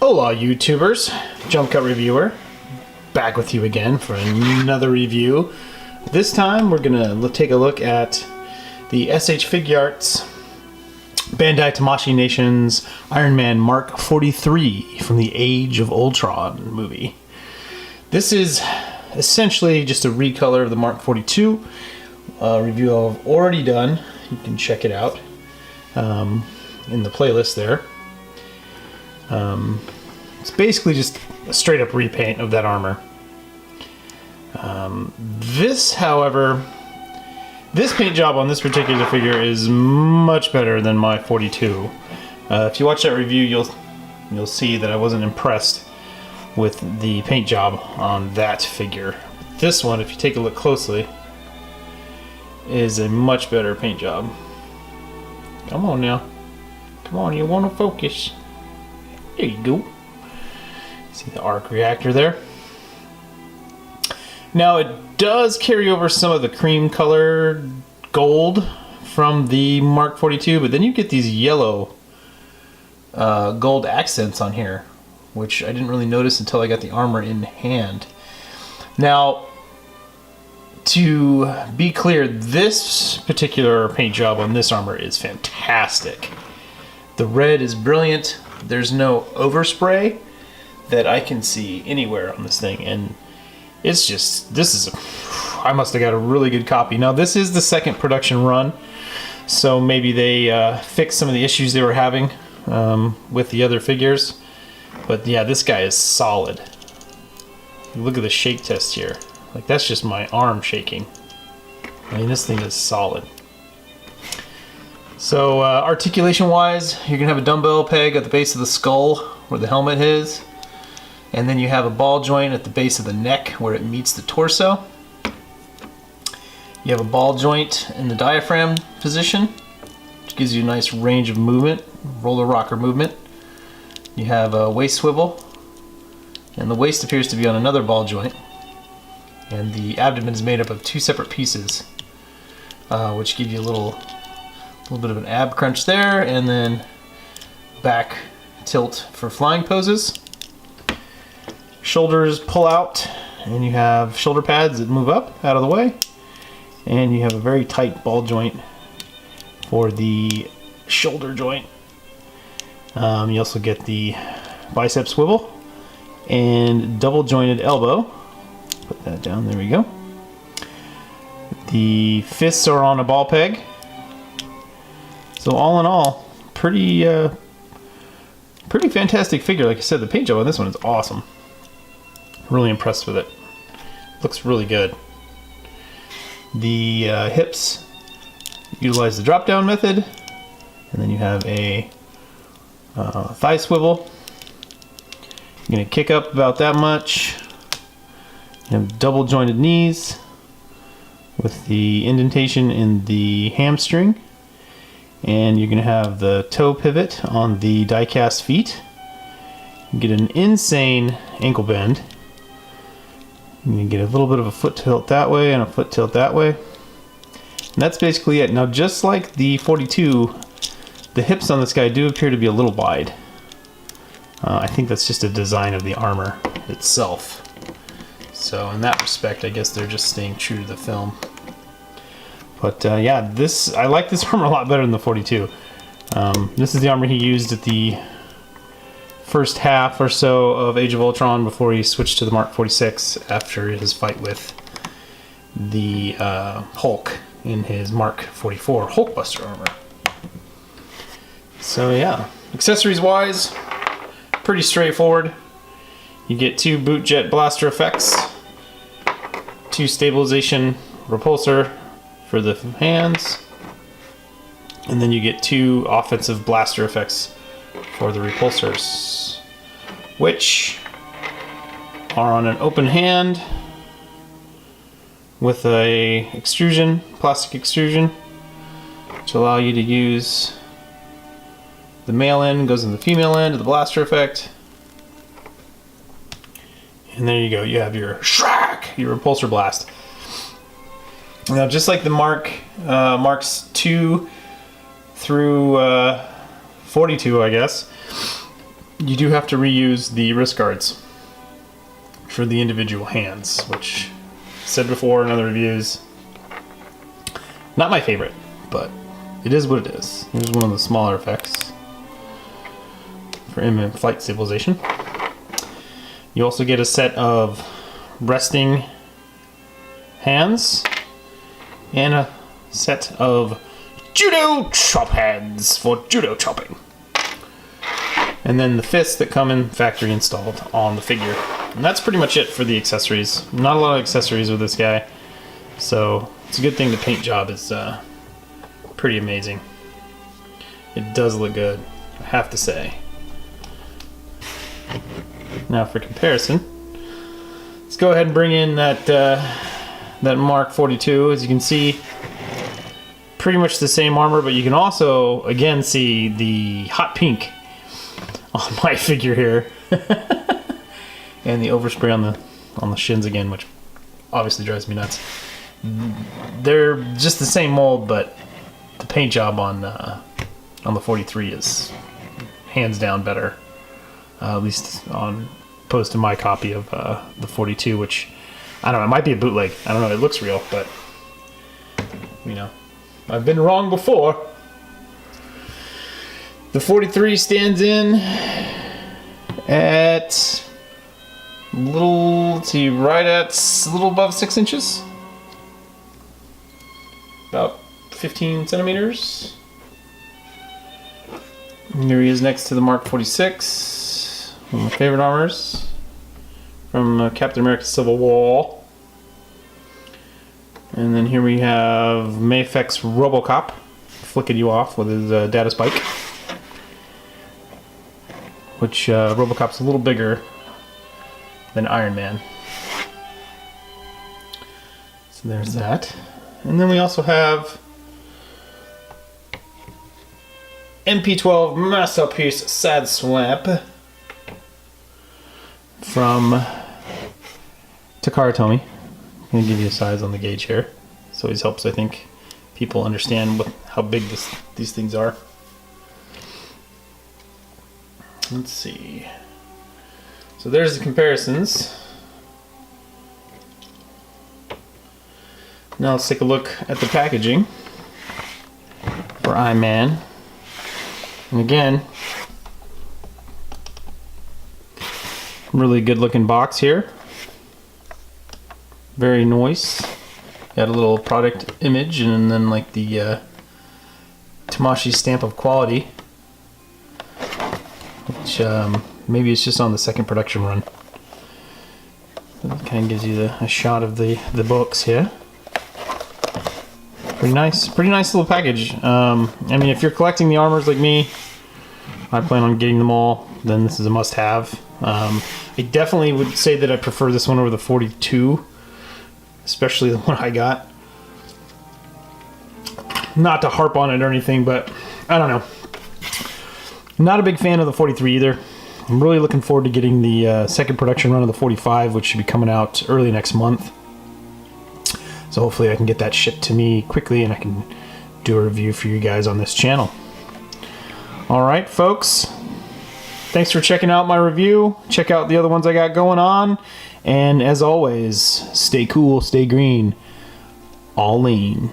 Hola YouTubers, Jump Cut Reviewer, back with you again for another review. This time we're gonna take a look at the SH Figuarts Bandai Tamashii Nations IronManMark43 from the Age of Ultron movie. This is essentially just a recolor of the Mark 42 review I've already done. You can check it out in the playlist there. It's basically just a straight up repaint of that armor. This, however, this paint job on this particular figure is much better than my 42. If you watch that review, you'll see that I wasn't impressed with the paint job on that figure. This one, if you take a look closely, is a much better paint job. Come on now. Come on, you want to focus. There you go. See the arc reactor there. Now it does carry over some of the cream colored gold from the Mark 42, but then you get these yellow gold accents on here, which I didn't really notice until I got the armor in hand. Now, to be clear, this particular paint job on this armor is fantastic. The red is brilliant. There's no overspray that I can see anywhere on this thing, and it's just, I must have got a really good copy. Now this is the second production run, so maybe they fixed some of the issues they were having with the other figures, but yeah, this guy is solid. Look at the shake test here. Like, that's just my arm shaking. I mean, this thing is solid. So articulation wise, you're gonna have a dumbbell peg at the base of the skull where the helmet is, and then you have a ball joint at the base of the neck where it meets the torso. You have a ball joint in the diaphragm position, which gives you a nice range of movement, roller rocker movement. You have a waist swivel, and the waist appears to be on another ball joint, and the abdomen is made up of two separate pieces, which give you a little bit of an ab crunch there, and then back tilt for flying poses. Shoulders pull out, and you have shoulder pads that move up out of the way, and you have a very tight ball joint for the shoulder joint. You also get the bicep swivel and double jointed elbow. Put that down, there we go. The fists are on a ball peg. So all in all, pretty fantastic figure. Like I said, the paint job on this one is awesome. Really impressed with it. Looks really good. The hips utilize the drop down method, and then you have a thigh swivel. You're gonna kick up about that much. You have double jointed knees with the indentation in the hamstring, and you're gonna have the toe pivot on the die-cast feet. You get an insane ankle bend. You get a little bit of a foot tilt that way and a foot tilt that way. And that's basically it. Now, just like the 42, the hips on this guy do appear to be a little wide. I think that's just a design of the armor itself. So in that respect, I guess they're just staying true to the film. But yeah, I like this armor a lot better than the 42. This is the armor he used at the first half or so of Age of Ultron before he switched to the Mark 46 after his fight with the Hulk in his Mark 44 Hulkbuster armor. So yeah, accessories wise, pretty straightforward. You get two boot jet blaster effects, two stabilization repulsor for the hands, and then you get two offensive blaster effects for the repulsors, which are on an open hand with a extrusion, plastic extrusion, to allow you to use the male end goes in the female end of the blaster effect. And there you go, you have your Shrek, your repulsor blast. Now, just like the Marks 2 through 42, I guess, you do have to reuse the wrist guards for the individual hands, which I said before in other reviews, not my favorite, but it is what it is. Here's one of the smaller effects for imminent flight stabilization. You also get a set of resting hands and a set of judo chop hands for judo chopping. And then the fists that come in factory installed on the figure. And that's pretty much it for the accessories. Not a lot of accessories with this guy, so it's a good thing the paint job is pretty amazing. It does look good, I have to say. Now for comparison, let's go ahead and bring in that that Mark 42. As you can see, pretty much the same armor, but you can also again see the hot pink on my figure here, and the overspray on the shins again, which obviously drives me nuts. They're just the same mold, but the paint job on the 43 is hands down better. At least on opposed to my copy of the 42, which I don't know, it might be a bootleg. I don't know, it looks real, but you know, I've been wrong before. The 43 stands in at right at a little above 6 inches, about 15 centimeters. And here he is next to the Mark 46, one of my favorite armors from Captain America Civil War. And then here we have Mayfex's RoboCop flicking you off with his data spike, which RoboCop's a little bigger than Iron Man. So there's that. And then we also have MP12 Masterpiece Sad Swamp from Takara Tomy. I'm going to give you a size on the gauge here. This always helps, I think, people understand how big these things are. Let's see. So there's the comparisons. Now let's take a look at the packaging for I-Man. And again, really good looking box here. Very nice. Got a little product image and then like the Tamashii stamp of quality, which maybe it's just on the second production run. It kind of gives you a shot of the books here. Pretty nice little package. I mean, if you're collecting the armors like me, I plan on getting them all, then this is a must-have. I definitely would say that I prefer this one over the 42, especially the one I got. Not to harp on it or anything, but I don't know. Not a big fan of the 43 either. I'm really looking forward to getting the second production run of the 45, which should be coming out early next month. So hopefully I can get that shipped to me quickly and I can do a review for you guys on this channel. Alright folks, thanks for checking out my review. Check out the other ones I got going on. And as always, stay cool, stay green, all lean.